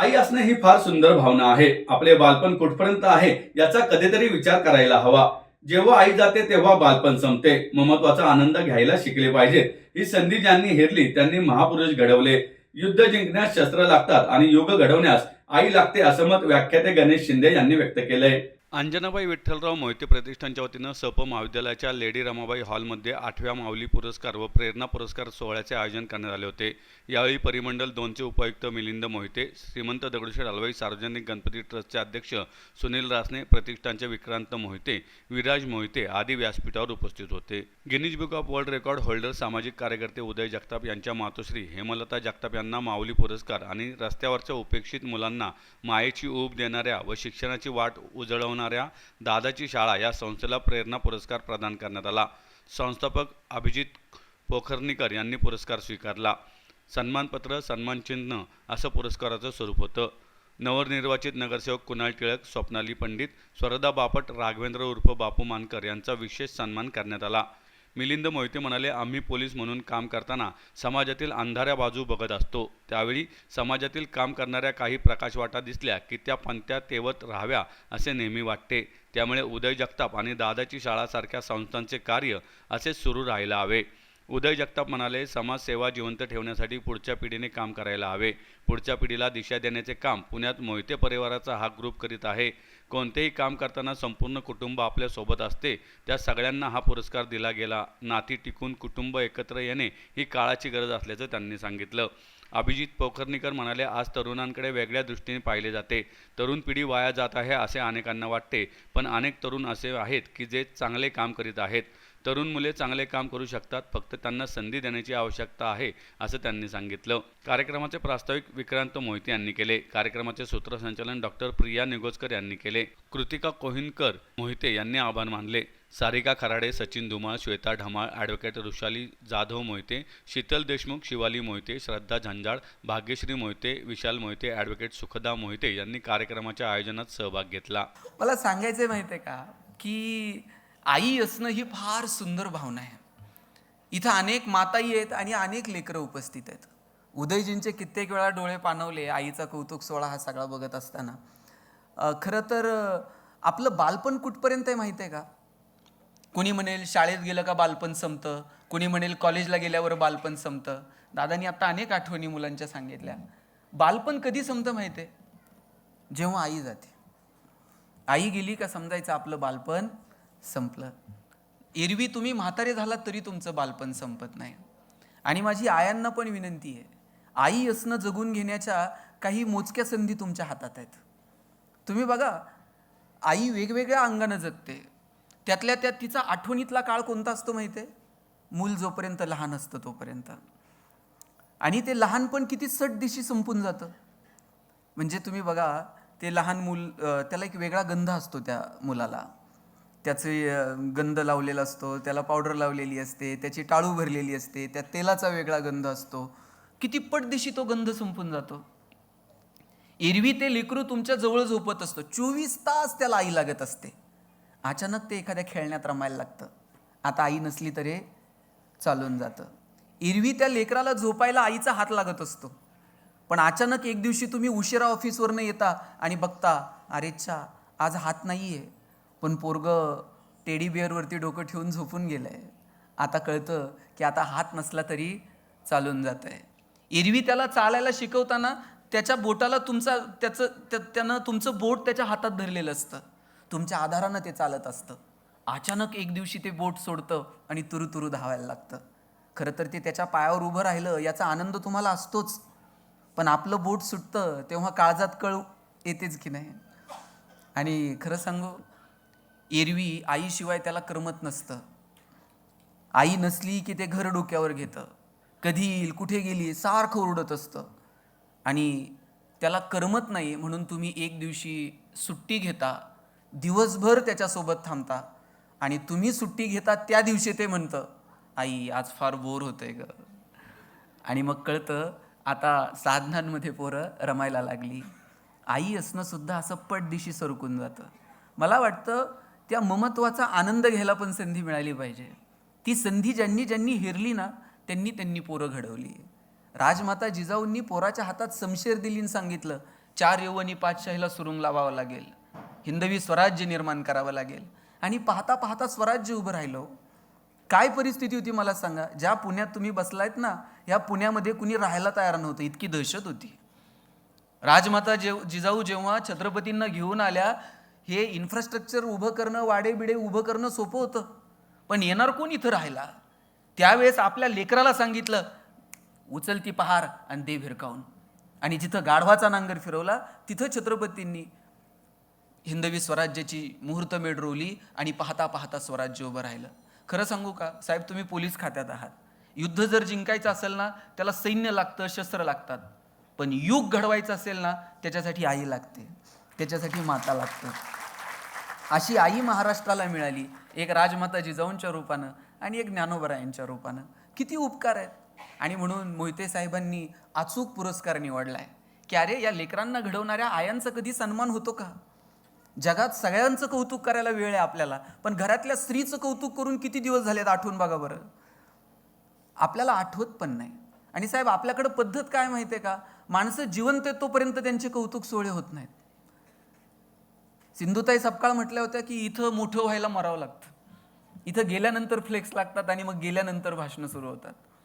आई असणे ही फार सुंदर भावना आहे. आपले बालपण कुठपर्यंत आहे याचा कधीतरी विचार करायला हवा. जेव्हा आई जाते तेव्हा बालपण संपते. महत्वाचा आनंद घ्यायला शिकले पाहिजे. ही संधी ज्यांनी हेरली त्यांनी महापुरुष घडवले. युद्ध जिंकण्यास शस्त्र लागतात आणि युग घडवण्यास आई लागते असं मत व्याख्याते गणेश शिंदे यांनी व्यक्त केलंय. अंजनाबाई विठ्ठलराव मोहिते प्रतिष्ठानच्या वतीनं सप महाविद्यालयाच्या लेडी रमाबाई हॉलमध्ये 8व्या माऊली पुरस्कार व प्रेरणा पुरस्कार सोहळ्याचे आयोजन करण्यात आले होते. यावेळी परिमंडल 2चे उपायुक्त मिलिंद मोहिते, श्रीमंत दगडूशेठ हलवाई सार्वजनिक गणपती ट्रस्टचे अध्यक्ष सुनील रासने, प्रतिष्ठानचे विक्रांत मोहिते, विराज मोहिते आदी व्यासपीठावर उपस्थित होते. Guinness book of world record holder सामाजिक कार्यकर्ते उदय जगताप यांच्या मातोश्री हेमलता जगताप यांना माऊली पुरस्कार आणि रस्त्यावरच्या उपेक्षित मुलांना मायेची ऊब देणाऱ्या व शिक्षणाची वाट उजळवणाऱ्या दादाची शाळा या संस्थेला प्रेरणा पुरस्कार प्रदान करण्यात आला. संस्थापक अभिजित पोखर्णीकर यांनी पुरस्कार स्वीकारला. सन्मानपत्र, सन्मानचिन्ह असं पुरस्काराचं स्वरूप होतं. नवनिर्वाचित नगरसेवक कुणाल टिळक, स्वप्नाली पंडित, स्वरदा बापट, राघवेंद्र उर्फ बापू मानकर यांचा विशेष सन्मान करण्यात आला. मिलिंद मोहिते म्हणाले, आम्ही पोलीस म्हणून काम करताना समाजातील अंधाऱ्या बाजू बघत असतो. त्यावेळी समाजातील काम करणाऱ्या काही प्रकाशवाटा दिसल्या की त्या पंथ्या तेवत राहाव्या असे नेहमी वाटते. त्यामुळे उदय जगताप आणि दादाची शाळासारख्या संस्थांचे कार्य असे सुरू राहायला हवे. उदय जगताप म्हणाले, समाजसेवा जिवंत ठेवण्यासाठी पुढच्या पिढीने काम करायला हवे. पुढच्या पिढीला दिशा देण्याचे काम पुण्यात मोहिते परिवाराचा हा ग्रुप करीत आहे. कोणतेही काम करताना संपूर्ण कुटुंब आपल्या सोबत असते. त्या सगळ्यांना हा पुरस्कार दिला गेला. नाती टिकून कुटुंब एकत्र येणे ही काळाची गरज असल्याचं त्यांनी सांगितलं. अभिजित पोखर्णीकर म्हणाले, आज तरुणांकडे वेगळ्या दृष्टीने पाहिले जाते. तरुण पिढी वाया जात आहे असे अनेकांना वाटते, पण अनेक तरुण असे आहेत की जे चांगले काम करीत आहेत. तरुण मुले चांगले काम करू शकतात, फक्त त्यांना संधी देण्याची आवश्यकता आहे असं त्यांनी सांगितलं. कार्यक्रमाचे प्रास्ताविक विक्रांत मोहिते यांनी केले. कार्यक्रमाचे सूत्रसंचालन डॉक्टर प्रिया निगोजकर यांनी केले. कृतिका कोहिनकर मोहिते यांनी आभार मानले. सारिका खराडे, सचिन धुमाळ, श्वेता ढमाळ, ॲडव्होकेट ऋषाली जाधव मोहिते, शीतल देशमुख, शिवाली मोहिते, श्रद्धा झंजाळ, भाग्यश्री मोहिते, विशाल मोहिते, ॲडव्होकेट सुखदा मोहिते यांनी कार्यक्रमाच्या आयोजनात सहभाग घेतला. मला सांगायचं माहिती आहे का की आई असणं ही फार सुंदर भावना आहे. इथं अनेक माताई आहेत आणि अनेक लेकरं उपस्थित आहेत. उदयजींचे कित्येक वेळा डोळे पाणवले आईचा कौतुक सोहळा हा सगळा बघत असताना. खरं तर आपलं बालपण कुठपर्यंत आहे माहिती आहे का? कोणी म्हणेल शाळेत गेलं का बालपण संपतं, कोणी म्हणेल कॉलेजला गेल्यावर बालपण संपतं. दादांनी आता अनेक आठवणी मुलांच्या सांगितल्या. बालपण कधी संपतं माहिती आहे? जेव्हा आई जाते. आई गेली का समजायचं आपलं बालपण संपलं. एरवी तुम्ही म्हातारे झालात तरी तुमचं बालपण संपत नाही. आणि माझी आयांना पण विनंती आहे, आई असणं जगून घेण्याच्या काही मोजक्या संधी तुमच्या हातात आहेत. तुम्ही बघा, आई वेगवेगळ्या अंगानं जगते. त्यातल्या त्यात तिचा आठवणीतला काळ कोणता असतो माहिती आहे? मूल जोपर्यंत लहान असतं तोपर्यंत. आणि ते लहानपण किती सटदिशी संपून जातं. म्हणजे तुम्ही बघा, ते लहान मूल, त्याला एक वेगळा गंध असतो त्या मुलाला. त्याचे गंध लावलेला असतो, त्याला पावडर लावलेली असते, त्याची टाळू भरलेली असते, त्या तेलाचा वेगळा गंध असतो. किती पटदिशी तो गंध संपून जातो. एरवी ते लेकरू तुमच्या जवळ झोपत असतं, 24 तास त्याला आई लागत असते. अचानक ते एखाद्या खेळण्यात रमायला लागतं. आता आई नसली तरी चालून जातं. एरवी त्या लेकराला झोपायला आईचा हात लागत असतो, पण अचानक एक दिवशी तुम्ही उशिरा ऑफिसवरनं येता आणि बघता, अरेच्छा आज हात नाही आहे, पण पोरगं टेडी बिअरवरती डोकं ठेवून झोपून गेलं आहे. आता कळतं की आता हात नसला तरी चालून जातं आहे. एरवी त्याला चालायला शिकवताना त्याच्या बोटाला त्यानं तुमचं बोट त्याच्या हातात धरलेलं असतं. तुमच्या आधारानं ते चालत असतं. अचानक एक दिवशी ते बोट सोडतं आणि तुरुतुरु धावायला लागतं. खरं तर ते त्याच्या पायावर उभं राहिलं याचा आनंद तुम्हाला असतोच, पण आपलं बोट सुटतं तेव्हा काळजात कळ येतेच की नाही. आणि खरं सांगू, एरवी आईशिवाय त्याला करमत नसतं. आई नसली की ते घर डोक्यावर घेतं. कधी येईल, कुठे गेली, सारखं ओरडत असतं. आणि त्याला करमत नाही म्हणून तुम्ही एक दिवशी सुट्टी घेता, दिवसभर त्याच्यासोबत थांबता आणि तुम्ही सुट्टी घेता त्या दिवशी ते म्हणतं, आई आज फार बोर होतंय ग. आणि मग कळतं आता साधनांमध्ये पोरं रमायला लागली. आई असणं सुद्धा असं पटदिशी सरकून जातं. मला वाटतं त्या ममत्वाचा आनंद घ्यायला पण संधी मिळाली पाहिजे. ती संधी ज्यांनी ज्यांनी हेरली ना, त्यांनी पोरं घडवली. राजमाता जिजाऊंनी पोराच्या हातात समशेर दिली आणि सांगितलं 4 यौवनी पातशाहीला सुरुंग लावावं लागेल, हिंदवी स्वराज्य निर्माण करावं लागेल. आणि पाहता पाहता स्वराज्य उभं राहिलं. काय परिस्थिती होती मला सांगा. ज्या पुण्यात तुम्ही बसलायत ना, या पुण्यामध्ये कुणी राहायला तयार नव्हतं, इतकी दहशत होती. राजमाता जिजाऊ जेव्हा छत्रपतींना घेऊन आल्या, हे इन्फ्रास्ट्रक्चर उभं करणं, वाडे बिडे उभं करणं सोपं होतं, पण येणार कोण इथं राहायला. त्यावेळेस आपल्या लेकराला सांगितलं, उचलती पहार आणि दे भिरकावून. आणि जिथं गाढवाचा नांगर फिरवला तिथं छत्रपतींनी हिंदवी स्वराज्याची मुहूर्तमेढ रोवली आणि पाहता पाहता स्वराज्य उभं राहिलं. खरं सांगू का साहेब, तुम्ही पोलीस खात्यात आहात. युद्ध जर जिंकायचं असेल ना, त्याला सैन्य लागतं, शस्त्र लागतात. पण युग घडवायचं असेल ना, त्याच्यासाठी आई लागते, त्याच्यासाठी माता लागतं. अशी आई महाराष्ट्राला मिळाली, एक राजमाता जिजाऊंच्या रूपानं आणि एक ज्ञानोबरायांच्या रूपानं. किती उपकार आहेत. आणि म्हणून मोहिते साहेबांनी अचूक पुरस्कार निवडलाय की अरे, या लेकरांना घडवणाऱ्या आयांचा कधी सन्मान होतो का. जगात सगळ्यांचं कौतुक करायला वेळ आहे आपल्याला, पण घरातल्या स्त्रीचं कौतुक करून किती दिवस झालेत आठवून बघा बरं. आपल्याला आठवत पण नाही. आणि साहेब, आपल्याकडे पद्धत काय माहिती आहे का, माणसं जिवंत आहेत तोपर्यंत त्यांचे कौतुक सोहळे होत नाहीत. सिंधुताई सपकाळ म्हटल्या होत्या की इथं मोठं व्हायला मरावं लागतं, इथं गेल्यानंतर फ्लेक्स लागतात आणि मग गेल्यानंतर भाषणं सुरू होतात.